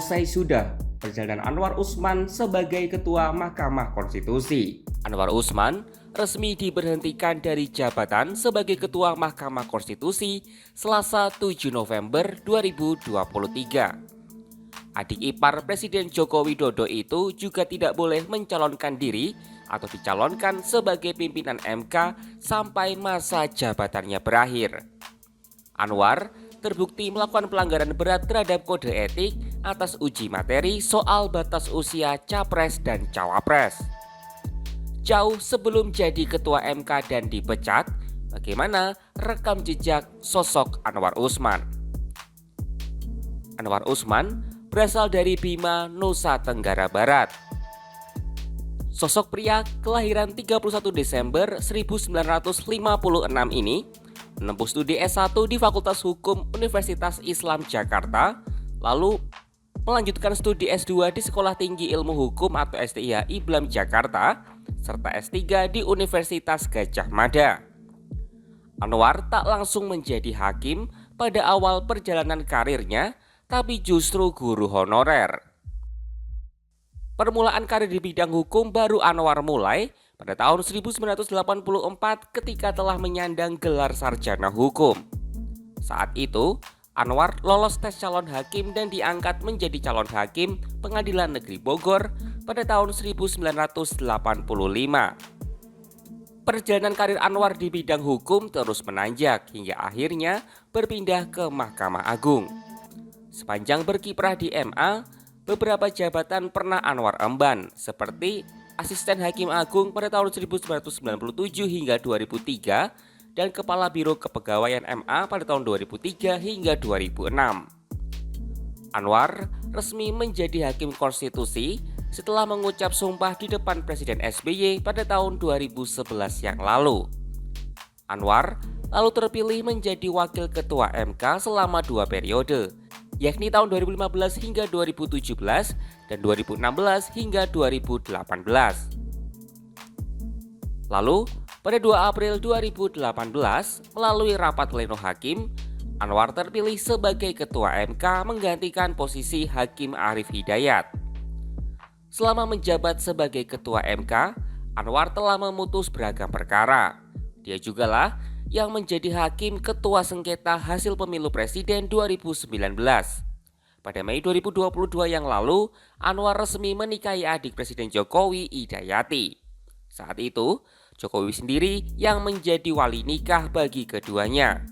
Usai sudah perjalanan Anwar Usman sebagai Ketua Mahkamah Konstitusi. Anwar Usman resmi diberhentikan dari jabatan sebagai Ketua Mahkamah Konstitusi Selasa 7 November 2023. Adik ipar Presiden Joko Widodo itu juga tidak boleh mencalonkan diri atau dicalonkan sebagai pimpinan MK sampai masa jabatannya berakhir. Anwar terbukti melakukan pelanggaran berat terhadap kode etik atas uji materi soal batas usia Capres dan Cawapres. Jauh sebelum jadi ketua MK dan dipecat, bagaimana rekam jejak sosok Anwar Usman? Anwar Usman berasal dari Bima, Nusa Tenggara Barat. Sosok pria kelahiran 31 Desember 1956 ini menempuh studi S1 di Fakultas Hukum Universitas Islam Jakarta, lalu melanjutkan studi S2 di Sekolah Tinggi Ilmu Hukum atau STIH IBLAM Jakarta, serta S3 di Universitas Gadjah Mada. Anwar tak langsung menjadi hakim pada awal perjalanan karirnya, tapi justru guru honorer. Permulaan karir di bidang hukum baru Anwar mulai pada tahun 1984 ketika telah menyandang gelar sarjana hukum. Saat itu, Anwar lolos tes calon hakim dan diangkat menjadi calon hakim Pengadilan Negeri Bogor pada tahun 1985. Perjalanan karir Anwar di bidang hukum terus menanjak hingga akhirnya berpindah ke Mahkamah Agung. Sepanjang berkiprah di MA, beberapa jabatan pernah Anwar emban seperti Asisten Hakim Agung pada tahun 1997 hingga 2003 dan Kepala Biro Kepegawaian MA pada tahun 2003 hingga 2006. Anwar resmi menjadi Hakim Konstitusi setelah mengucap sumpah di depan Presiden SBY pada tahun 2011 yang lalu. Anwar lalu terpilih menjadi Wakil Ketua MK selama 2 periode, yakni tahun 2015 hingga 2017 dan 2016 hingga 2018. Lalu, pada 2 April 2018, melalui rapat pleno hakim, Anwar terpilih sebagai Ketua MK menggantikan posisi Hakim Arief Hidayat. Selama menjabat sebagai Ketua MK, Anwar telah memutus beragam perkara. Dia jugalah yang menjadi Hakim Ketua Sengketa Hasil Pemilu Presiden 2019. Pada Mei 2022 yang lalu, Anwar resmi menikahi adik Presiden Jokowi, Idayati. Saat itu, Jokowi sendiri yang menjadi wali nikah bagi keduanya.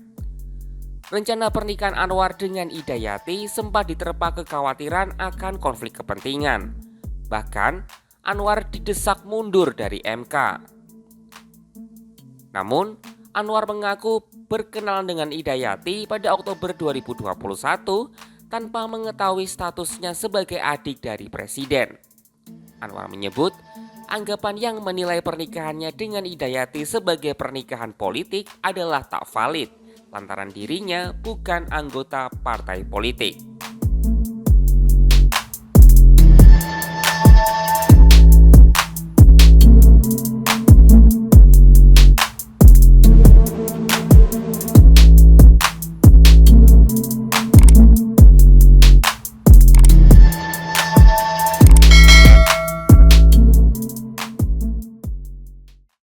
Rencana pernikahan Anwar dengan Idayati sempat diterpa kekhawatiran akan konflik kepentingan. Bahkan, Anwar didesak mundur dari MK. Namun, Anwar mengaku berkenalan dengan Idayati pada Oktober 2021 tanpa mengetahui statusnya sebagai adik dari presiden. Anwar menyebut anggapan yang menilai pernikahannya dengan Idayati sebagai pernikahan politik adalah tak valid lantaran dirinya bukan anggota partai politik.